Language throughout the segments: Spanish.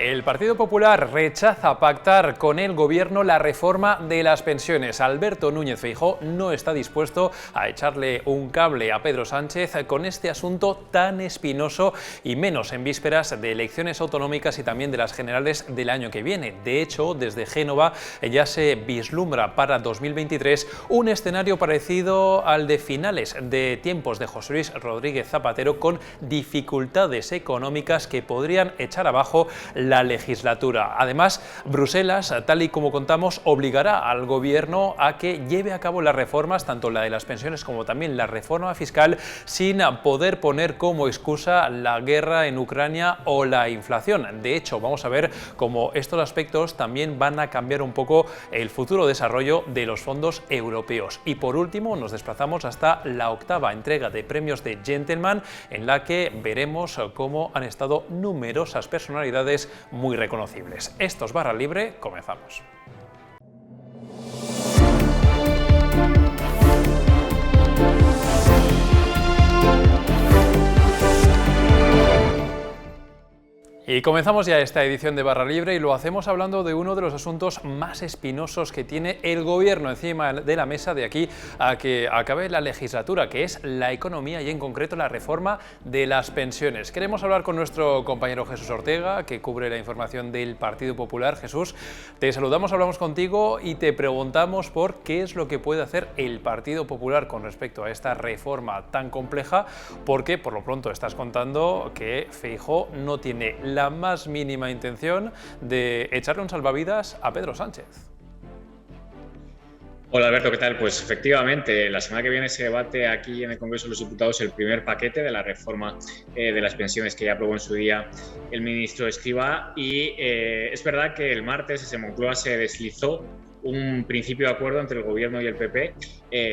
El Partido Popular rechaza pactar con el Gobierno la reforma de las pensiones. Alberto Núñez Feijóo no está dispuesto a echarle un cable a Pedro Sánchez con este asunto tan espinoso y menos en vísperas de elecciones autonómicas y también de las generales del año que viene. De hecho, desde Génova ya se vislumbra para 2023 un escenario parecido al de finales de tiempos de José Luis Rodríguez Zapatero, con dificultades económicas que podrían echar abajo la legislatura. Además, Bruselas, tal y como contamos, obligará al Gobierno a que lleve a cabo las reformas, tanto la de las pensiones como también la reforma fiscal, sin poder poner como excusa la guerra en Ucrania o la inflación. De hecho, vamos a ver cómo estos aspectos también van a cambiar un poco el futuro desarrollo de los fondos europeos. Y por último, nos desplazamos hasta la octava entrega de premios de Gentleman, en la que veremos cómo han estado numerosas personalidades muy reconocibles. Esto es Barra Libre, comenzamos. Y comenzamos ya esta edición de Barra Libre y lo hacemos hablando de uno de los asuntos más espinosos que tiene el Gobierno encima de la mesa de aquí a que acabe la legislatura, que es la economía y en concreto la reforma de las pensiones. Queremos hablar con nuestro compañero Jesús Ortega, que cubre la información del Partido Popular. Jesús, te saludamos, hablamos contigo y te preguntamos por qué es lo que puede hacer el Partido Popular con respecto a esta reforma tan compleja, porque por lo pronto estás contando que Feijóo no tiene la más mínima intención de echarle un salvavidas a Pedro Sánchez. Hola Alberto, ¿qué tal? Pues efectivamente, la semana que viene se debate aquí en el Congreso de los Diputados el primer paquete de la reforma de las pensiones que ya aprobó en su día el ministro Escrivá, y es verdad que el martes desde Moncloa se deslizó un principio de acuerdo entre el Gobierno y el PP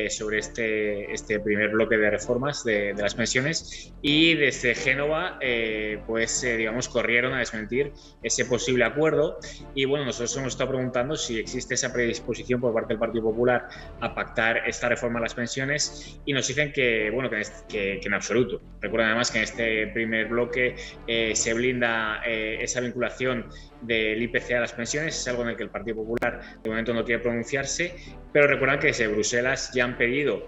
sobre este primer bloque de reformas de las pensiones, y desde Génova digamos, corrieron a desmentir ese posible acuerdo. Y bueno, nosotros hemos estado preguntando si existe esa predisposición por parte del Partido Popular a pactar esta reforma de las pensiones, y nos dicen que, bueno, que en absoluto. Recuerden además que en este primer bloque se blinda esa vinculación del IPC a las pensiones. Es algo en el que el Partido Popular de momento no quiere pronunciarse, pero recuerdan que desde Bruselas ya han pedido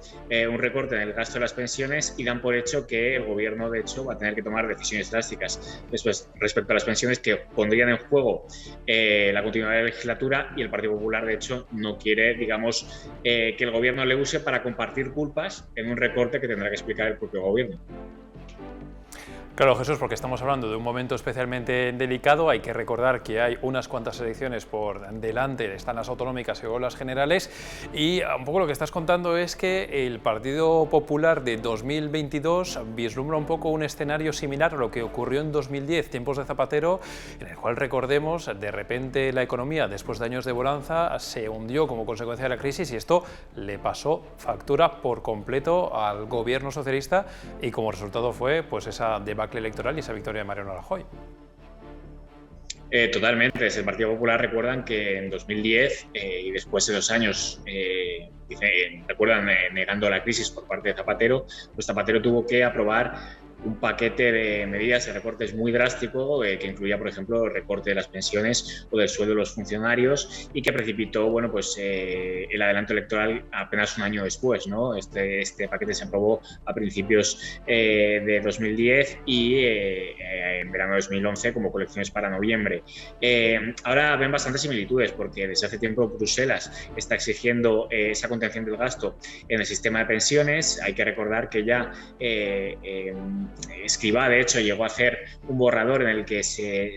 un recorte en el gasto de las pensiones y dan por hecho que el Gobierno, de hecho, va a tener que tomar decisiones drásticas después respecto a las pensiones que pondrían en juego la continuidad de la legislatura, y el Partido Popular, de hecho, no quiere, digamos, que el Gobierno le use para compartir culpas en un recorte que tendrá que explicar el propio Gobierno. Claro, Jesús, porque estamos hablando de un momento especialmente delicado. Hay que recordar que hay unas cuantas elecciones por delante, están las autonómicas y luego las generales, y un poco lo que estás contando es que el Partido Popular de 2022 vislumbra un poco un escenario similar a lo que ocurrió en 2010, tiempos de Zapatero, en el cual, recordemos, de repente la economía, después de años de bonanza, se hundió como consecuencia de la crisis, y esto le pasó factura por completo al Gobierno socialista, y como resultado fue pues esa debacle electoral y esa victoria de Mariano Rajoy. Totalmente. Desde el Partido Popular recuerdan que en 2010 y después de 2 años, recuerdan, negando la crisis por parte de Zapatero, pues Zapatero tuvo que aprobar un paquete de medidas de recortes muy drástico, que incluía, por ejemplo, el recorte de las pensiones o del sueldo de los funcionarios, y que precipitó, bueno, pues el adelanto electoral apenas un año después, ¿no? Este paquete se aprobó a principios de 2010 y en verano de 2011 como elecciones para noviembre. Ahora ven bastantes similitudes, porque desde hace tiempo Bruselas está exigiendo esa contención del gasto en el sistema de pensiones. Hay que recordar que ya Escrivá, de hecho, llegó a hacer un borrador en el que se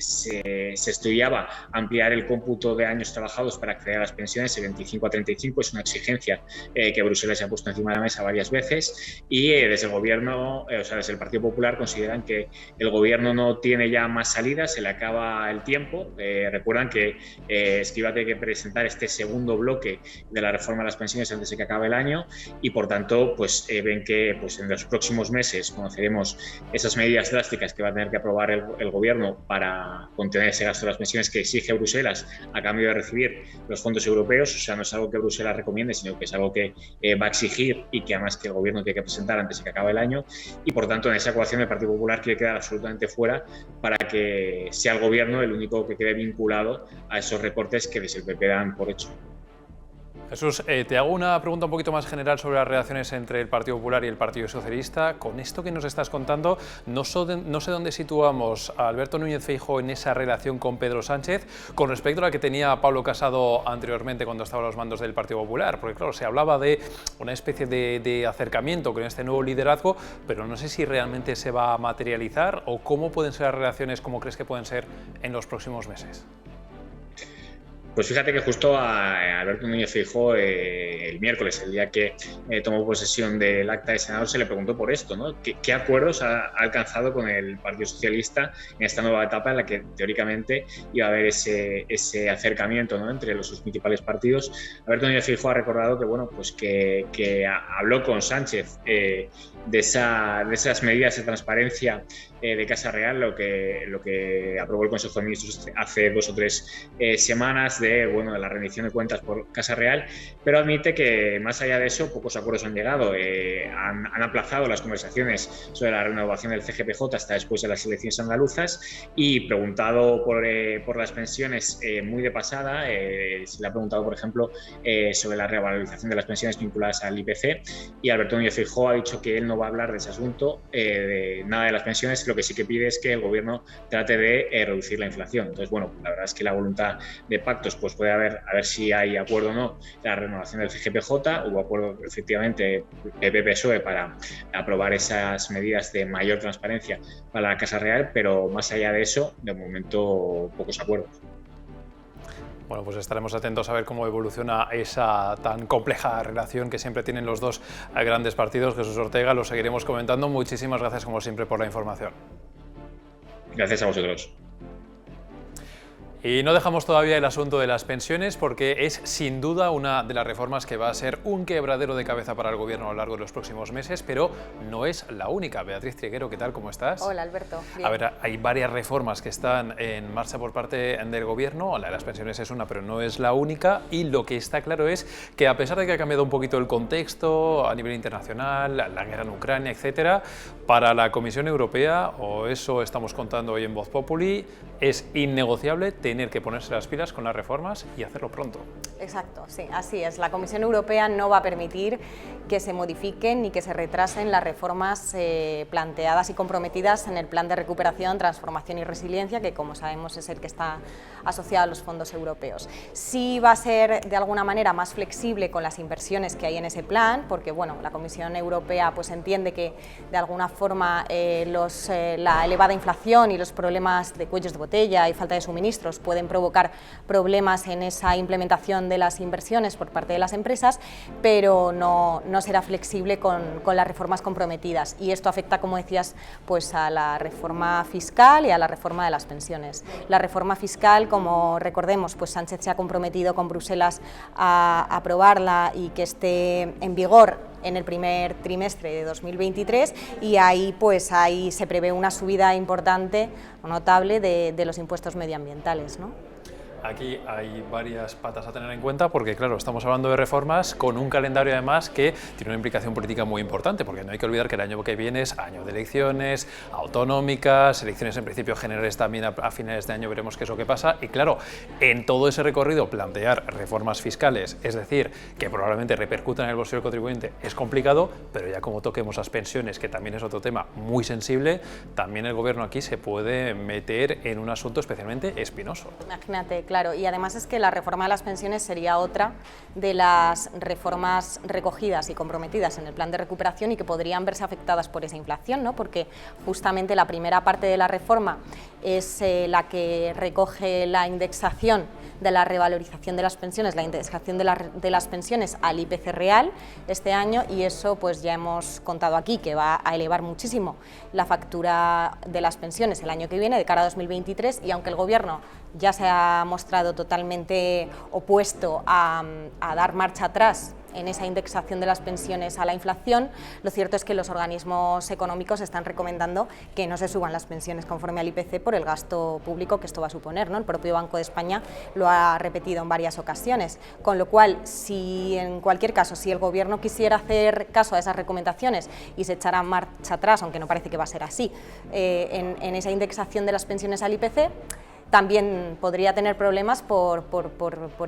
estudiaba ampliar el cómputo de años trabajados para acceder a las pensiones de 25 a 35. Es una exigencia que Bruselas se ha puesto encima de la mesa varias veces, y desde el Gobierno, desde el Partido Popular, consideran que el Gobierno no tiene ya más salidas, se le acaba el tiempo. Recuerdan que Escrivá tiene que presentar este segundo bloque de la reforma de las pensiones antes de que acabe el año, y por tanto pues ven que pues en los próximos meses conoceremos esas medidas drásticas que va a tener que aprobar el Gobierno para contener ese gasto de las pensiones que exige Bruselas a cambio de recibir los fondos europeos. O sea, no es algo que Bruselas recomiende, sino que es algo que va a exigir y que además que el Gobierno tiene que presentar antes de que acabe el año. Y por tanto, en esa ecuación el Partido Popular quiere quedar absolutamente fuera para que sea el Gobierno el único que quede vinculado a esos recortes que desde el PP dan por hecho. Jesús, te hago una pregunta un poquito más general sobre las relaciones entre el Partido Popular y el Partido Socialista. Con esto que nos estás contando, no sé dónde situamos a Alberto Núñez Feijóo en esa relación con Pedro Sánchez con respecto a la que tenía Pablo Casado anteriormente cuando estaba a los mandos del Partido Popular. Porque claro, se hablaba de una especie de acercamiento con este nuevo liderazgo, pero no sé si realmente se va a materializar o cómo pueden ser las relaciones, cómo crees que pueden ser en los próximos meses. Pues fíjate que justo a Alberto Núñez Feijóo el miércoles, el día que tomó posesión del acta de senador, se le preguntó por esto, ¿no? ¿Qué acuerdos ha alcanzado con el Partido Socialista en esta nueva etapa en la que teóricamente iba a haber ese acercamiento, ¿no?, entre los sus principales partidos? Alberto Núñez Feijóo ha recordado que, bueno, pues que habló con Sánchez de esas medidas de transparencia de Casa Real, lo que aprobó el Consejo de Ministros hace 2 o 3 semanas, de la rendición de cuentas por Casa Real, pero admite que más allá de eso pocos acuerdos han llegado. Han aplazado las conversaciones sobre la renovación del CGPJ hasta después de las elecciones andaluzas, y preguntado por las pensiones muy de pasada, se le ha preguntado, por ejemplo, sobre la revalorización de las pensiones vinculadas al IPC, y Alberto Núñez Feijóo ha dicho que él no va a hablar de ese asunto, de nada de las pensiones. Lo que sí que pide es que el Gobierno trate de reducir la inflación. Entonces, bueno, la verdad es que la voluntad de pactos pues puede haber, a ver si hay acuerdo o no, la renovación del CGPJ. Hubo acuerdo efectivamente PP-PSOE para aprobar esas medidas de mayor transparencia para la Casa Real, pero más allá de eso, de momento, pocos acuerdos. Bueno, pues estaremos atentos a ver cómo evoluciona esa tan compleja relación que siempre tienen los dos grandes partidos. Jesús Ortega, lo seguiremos comentando. Muchísimas gracias, como siempre, por la información. Gracias a vosotros. Y no dejamos todavía el asunto de las pensiones, porque es sin duda una de las reformas que va a ser un quebradero de cabeza para el Gobierno a lo largo de los próximos meses, pero no es la única. Beatriz Triguero, ¿qué tal? ¿Cómo estás? Hola, Alberto. Bien. A ver, hay varias reformas que están en marcha por parte del Gobierno. La de las pensiones es una, pero no es la única, y lo que está claro es que, a pesar de que ha cambiado un poquito el contexto a nivel internacional, la guerra en Ucrania, etcétera, para la Comisión Europea, o eso estamos contando hoy en Voz Populi, es innegociable tener que ponerse las pilas con las reformas y hacerlo pronto. Exacto, sí, así es. La Comisión Europea no va a permitir que se modifiquen ni que se retrasen las reformas planteadas y comprometidas en el Plan de Recuperación, Transformación y Resiliencia, que, como sabemos, es el que está asociado a los fondos europeos. Sí va a ser de alguna manera más flexible con las inversiones que hay en ese plan, porque bueno, la Comisión Europea pues entiende que de alguna forma la elevada inflación y los problemas de cuellos de botella y falta de suministros pueden provocar problemas en esa implementación de las inversiones por parte de las empresas, pero no será flexible con las reformas comprometidas, y esto afecta, como decías, pues a la reforma fiscal y a la reforma de las pensiones. La reforma fiscal, como recordemos, pues Sánchez se ha comprometido con Bruselas a aprobarla y que esté en vigor en el primer trimestre de 2023, y ahí se prevé una subida importante o notable de los impuestos medioambientales, ¿no? Aquí hay varias patas a tener en cuenta, porque claro, estamos hablando de reformas con un calendario además que tiene una implicación política muy importante, porque no hay que olvidar que el año que viene es año de elecciones autonómicas, elecciones en principio generales también a finales de año, veremos qué es lo que pasa, y claro, en todo ese recorrido plantear reformas fiscales, es decir, que probablemente repercutan en el bolsillo del contribuyente, es complicado, pero ya como toquemos las pensiones, que también es otro tema muy sensible, también el Gobierno aquí se puede meter en un asunto especialmente espinoso. Imagínate. Claro, y además es que la reforma de las pensiones sería otra de las reformas recogidas y comprometidas en el plan de recuperación y que podrían verse afectadas por esa inflación, ¿no? Porque justamente la primera parte de la reforma es la que recoge la indexación de la revalorización de las pensiones, la indexación de las pensiones al IPC real este año, y eso pues ya hemos contado aquí que va a elevar muchísimo la factura de las pensiones el año que viene, de cara a 2023, y aunque el Gobierno ya se ha mostrado totalmente opuesto a dar marcha atrás en esa indexación de las pensiones a la inflación, lo cierto es que los organismos económicos están recomendando que no se suban las pensiones conforme al IPC por el gasto público que esto va a suponer, ¿no? El propio Banco de España lo ha repetido en varias ocasiones, con lo cual, si en cualquier caso, si el Gobierno quisiera hacer caso a esas recomendaciones y se echara marcha atrás, aunque no parece que va a ser así, en esa indexación de las pensiones al IPC, también podría tener problemas por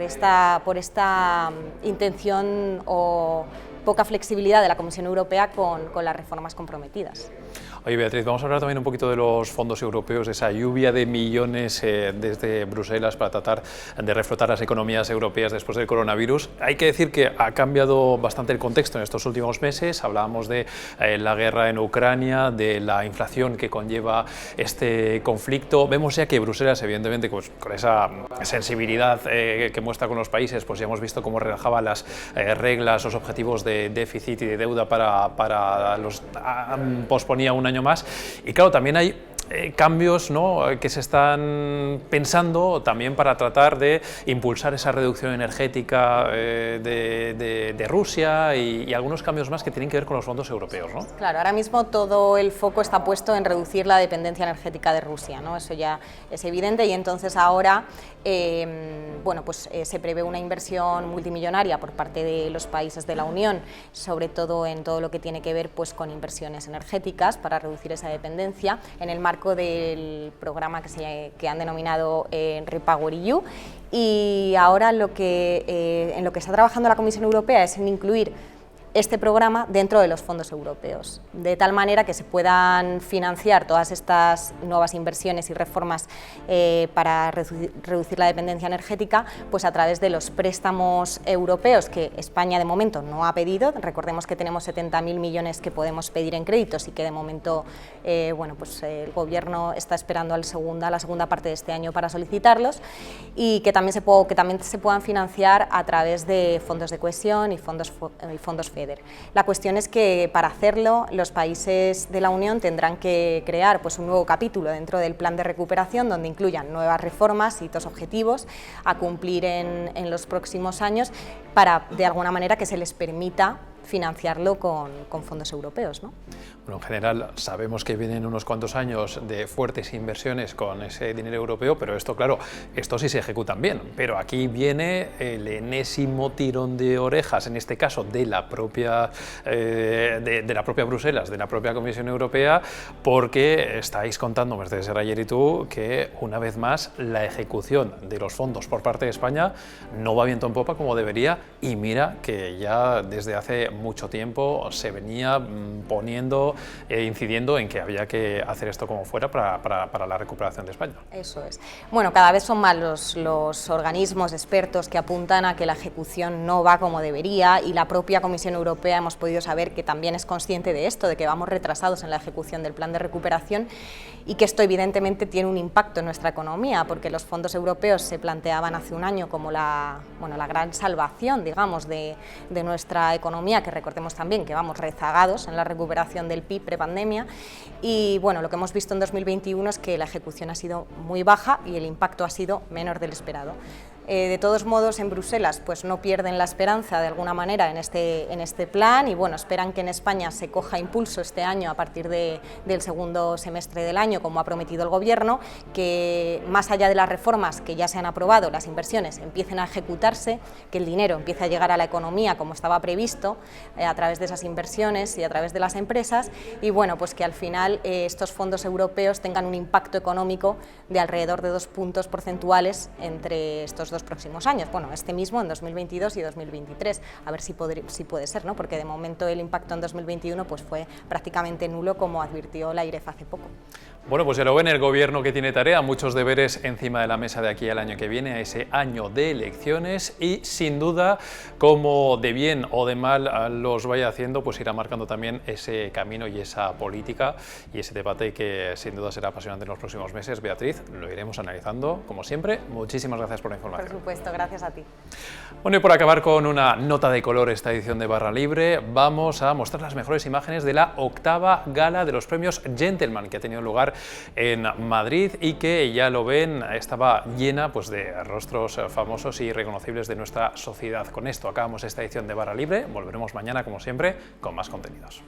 esta intención o poca flexibilidad de la Comisión Europea con las reformas comprometidas. Oye, Beatriz, vamos a hablar también un poquito de los fondos europeos, de esa lluvia de millones desde Bruselas para tratar de reflotar las economías europeas después del coronavirus. Hay que decir que ha cambiado bastante el contexto en estos últimos meses. Hablábamos de la guerra en Ucrania, de la inflación que conlleva este conflicto. Vemos ya que Bruselas, evidentemente, pues, con esa sensibilidad que muestra con los países, pues ya hemos visto cómo relajaba las reglas, los objetivos de déficit y de deuda para los posponía un año más, y claro, también hay cambios, ¿no?, que se están pensando también para tratar de impulsar esa reducción energética de Rusia y algunos cambios más que tienen que ver con los fondos europeos, ¿no? Claro, ahora mismo todo el foco está puesto en reducir la dependencia energética de Rusia, ¿no? Eso ya es evidente, y entonces ahora bueno, pues, se prevé una inversión multimillonaria por parte de los países de la Unión, sobre todo en todo lo que tiene que ver, pues, con inversiones energéticas para reducir esa dependencia, en el marco del programa que han denominado REPowerEU, y ahora en lo que está trabajando la Comisión Europea es en incluir este programa dentro de los fondos europeos, de tal manera que se puedan financiar todas estas nuevas inversiones y reformas para reducir la dependencia energética, pues a través de los préstamos europeos que España de momento no ha pedido. Recordemos que tenemos 70.000 millones que podemos pedir en créditos y que de momento bueno, pues el Gobierno está esperando a la segunda parte de este año para solicitarlos, y que también se puedan financiar a través de fondos de cohesión y fondos FEDER. La cuestión es que para hacerlo los países de la Unión tendrán que crear, pues, un nuevo capítulo dentro del plan de recuperación donde incluyan nuevas reformas, hitos objetivos a cumplir en los próximos años, para de alguna manera que se les permita financiarlo con fondos europeos, ¿no? Bueno, en general sabemos que vienen unos cuantos años de fuertes inversiones con ese dinero europeo, pero esto, claro, esto sí se ejecutan bien, pero aquí viene el enésimo tirón de orejas, en este caso de la propia Bruselas, de la propia Comisión Europea, porque estáis contándome desde ser ayer y tú que una vez más la ejecución de los fondos por parte de España no va viento en popa como debería, y mira que ya desde hace mucho tiempo se venía poniendo incidiendo en que había que hacer esto como fuera para la recuperación de España. Eso es. Bueno, cada vez son más los organismos expertos que apuntan a que la ejecución no va como debería, y la propia Comisión Europea hemos podido saber que también es consciente de esto, de que vamos retrasados en la ejecución del plan de recuperación, y que esto evidentemente tiene un impacto en nuestra economía, porque los fondos europeos se planteaban hace un año como la gran salvación, digamos, de nuestra economía, que recordemos también que vamos rezagados en la recuperación del PIB prepandemia, y bueno, lo que hemos visto en 2021 es que la ejecución ha sido muy baja y el impacto ha sido menor del esperado. De todos modos, en Bruselas pues no pierden la esperanza de alguna manera en este plan, y bueno, esperan que en España se coja impulso este año a partir del segundo semestre del año, como ha prometido el Gobierno, que más allá de las reformas que ya se han aprobado, las inversiones empiecen a ejecutarse, que el dinero empiece a llegar a la economía como estaba previsto, a través de esas inversiones y a través de las empresas, y bueno, pues que al final estos fondos europeos tengan un impacto económico de alrededor de 2 puntos porcentuales entre estos dos próximos años, bueno, este mismo en 2022 y 2023, a ver si puede ser, ¿no? Porque de momento el impacto en 2021 pues fue prácticamente nulo, como advirtió la IREF hace poco. Bueno, pues ya lo ven, el Gobierno que tiene tarea, muchos deberes encima de la mesa de aquí al año que viene, a ese año de elecciones, y sin duda, como de bien o de mal los vaya haciendo, pues irá marcando también ese camino y esa política y ese debate que sin duda será apasionante en los próximos meses. Beatriz, lo iremos analizando como siempre. Muchísimas gracias por la información. Por supuesto, gracias a ti. Bueno, y por acabar con una nota de color esta edición de Barra Libre, vamos a mostrar las mejores imágenes de la 8ª gala de los premios Gentleman, que ha tenido lugar estar en Madrid y que ya lo ven, estaba llena pues, de rostros famosos y reconocibles de nuestra sociedad. Con esto acabamos esta edición de Barra Libre, volveremos mañana como siempre con más contenidos.